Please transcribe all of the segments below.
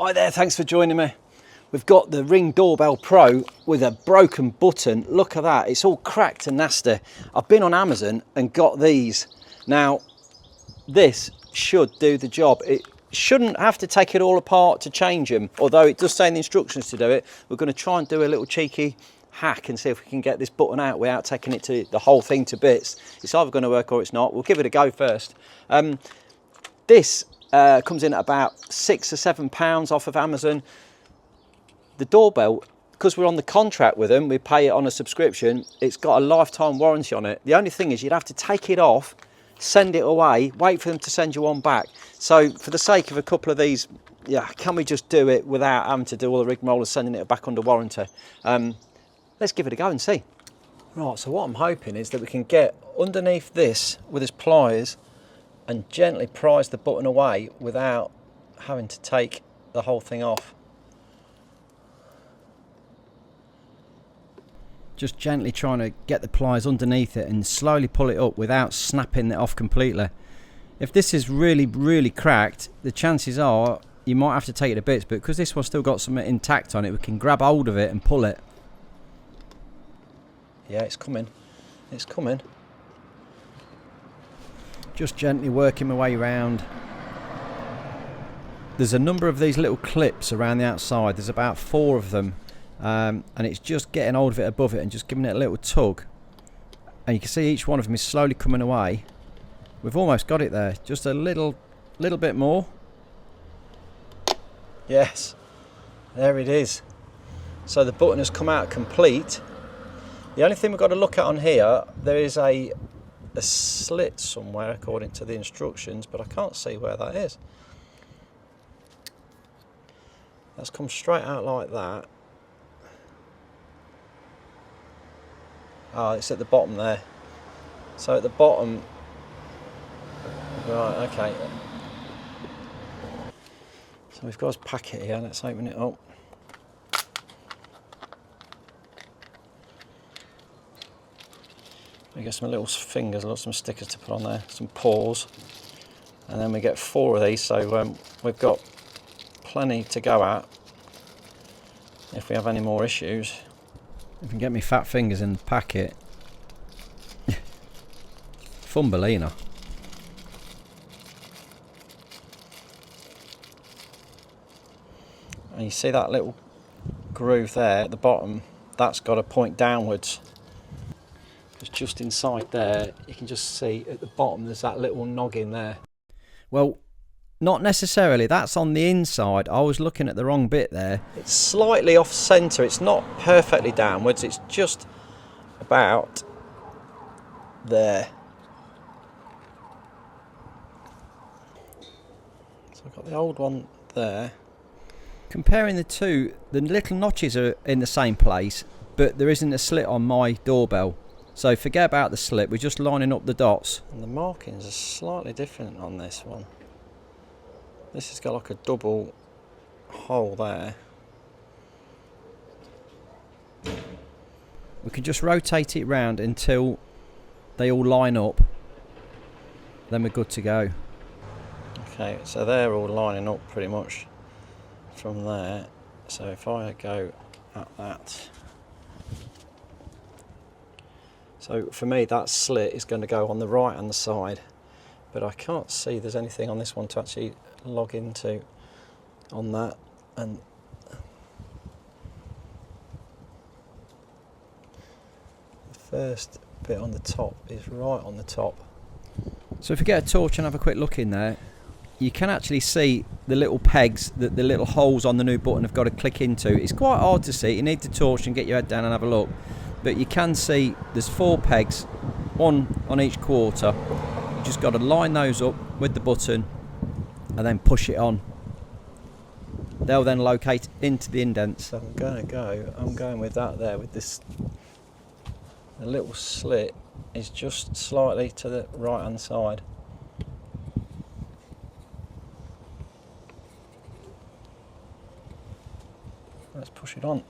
Hi there, thanks for joining me. We've got the Ring Doorbell Pro with a broken button. Look at that, it's all cracked and nasty. I've been on Amazon and got these. Now, this should do the job. It shouldn't have to take it all apart to change them, although it does say in the instructions to do it. We're going to try and do a little cheeky hack and see if we can get this button out without taking it to the whole thing to bits. It's either going to work or it's not. We'll give it a go first. This comes in at about £6 or £7 off of Amazon. The doorbell, because we're on the contract with them, we pay it on a subscription, it's got a lifetime warranty on it. The only thing is you'd have to take it off, send it away, wait for them to send you one back. So for the sake of a couple of these, yeah, can we just do it without having to do all the rigmarole and sending it back under warranty? Let's give it a go and see. Right, so what I'm hoping is that we can get underneath this with his pliers and gently prise the button away without having to take the whole thing off. Just gently trying to get the pliers underneath it and slowly pull it up without snapping it off completely. If this is really cracked, the chances are you might have to take it to bits, but because this one's still got something intact on it, we can grab hold of it and pull it. Yeah, it's coming. It's coming. Just gently working my way around. There's a number of these little clips around the outside. There's about 4 of them. And it's just getting hold of it above it and just giving it a little tug. And you can see each one of them is slowly coming away. We've almost got it there. Just a little bit more. Yes. There it is. So the button has come out complete. The only thing we've got to look at on here, there is a slit somewhere according to the instructions, but I can't see where that is. That's come straight out like that. Oh, it's at the bottom there. So at the bottom, right, okay. So we've got his packet here, let's open it up. We get some little fingers, some stickers to put on there, some paws, and then we get 4 of these, so we've got plenty to go at if we have any more issues. If I can get me fat fingers in the packet. Fumbelina. And you see that little groove there at the bottom, that's got to point downwards. Because just inside there, you can just see at the bottom there's that little noggin there. Well, not necessarily, that's on the inside. I was looking at the wrong bit there. It's slightly off centre, it's not perfectly downwards, it's just about there. So I've got the old one there. Comparing the two, the little notches are in the same place, but there isn't a slit on my doorbell. So forget about the slit, we're just lining up the dots. And the markings are slightly different on this one. This has got like a double hole there. We can just rotate it round until they all line up. Then we're good to go. Okay, so they're all lining up pretty much from there. So if I go at that. So for me that slit is going to go on the right hand side, but I can't see there's anything on this one to actually log into on that, and the first bit on the top is right on the top. So if you get a torch and have a quick look in there, you can actually see the little pegs that the little holes on the new button have got to click into. It's quite hard to see, you need the torch and get your head down and have a look, but you can see there's 4 pegs, 1 on each quarter. You just got to line those up with the button and then push it on. They'll then locate into the indents. So I'm going with that there, with this, the little slit is just slightly to the right hand side. Let's push it on.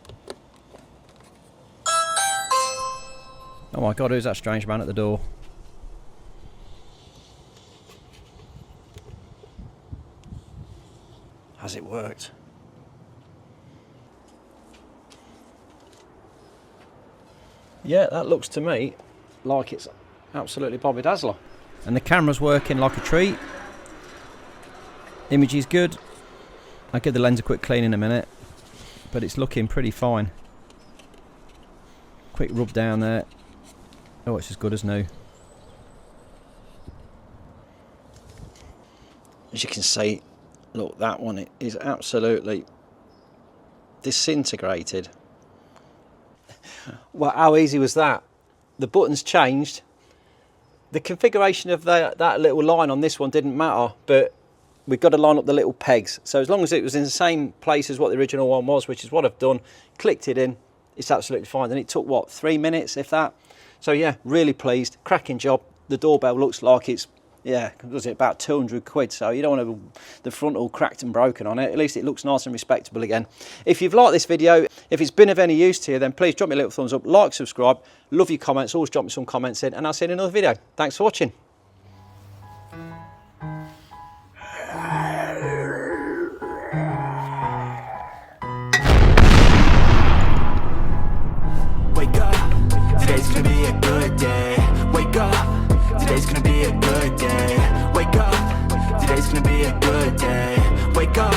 Oh my God, who's that strange man at the door? Has it worked? Yeah, that looks to me like it's absolutely Bobby Dazzler. And the camera's working like a treat. Image is good. I'll give the lens a quick clean in a minute, but it's looking pretty fine. Quick rub down there. Oh, it's as good as new. As you can see, look, that one is absolutely disintegrated. Well, how easy was that? The buttons changed. The configuration of that little line on this one didn't matter, but we've got to line up the little pegs. So as long as it was in the same place as what the original one was, which is what I've done, clicked it in, it's absolutely fine. And it took, what, 3 minutes, if that? So yeah, really pleased, cracking job. The doorbell looks like it's, yeah, was it about 200 quid? So you don't want the front all cracked and broken on it. At least it looks nice and respectable again. If you've liked this video, if it's been of any use to you, then please drop me a little thumbs up, like, subscribe. Love your comments, always drop me some comments in, and I'll see you in another video. Thanks for watching. Wake up, today's gonna be a good day. Wake up, today's gonna be a good day. Wake up, today's gonna be a good day. Wake up,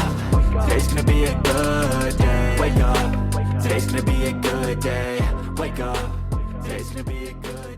today's gonna be a good day. Wake up, today's gonna be a good day. Wake up, today's gonna be a good day.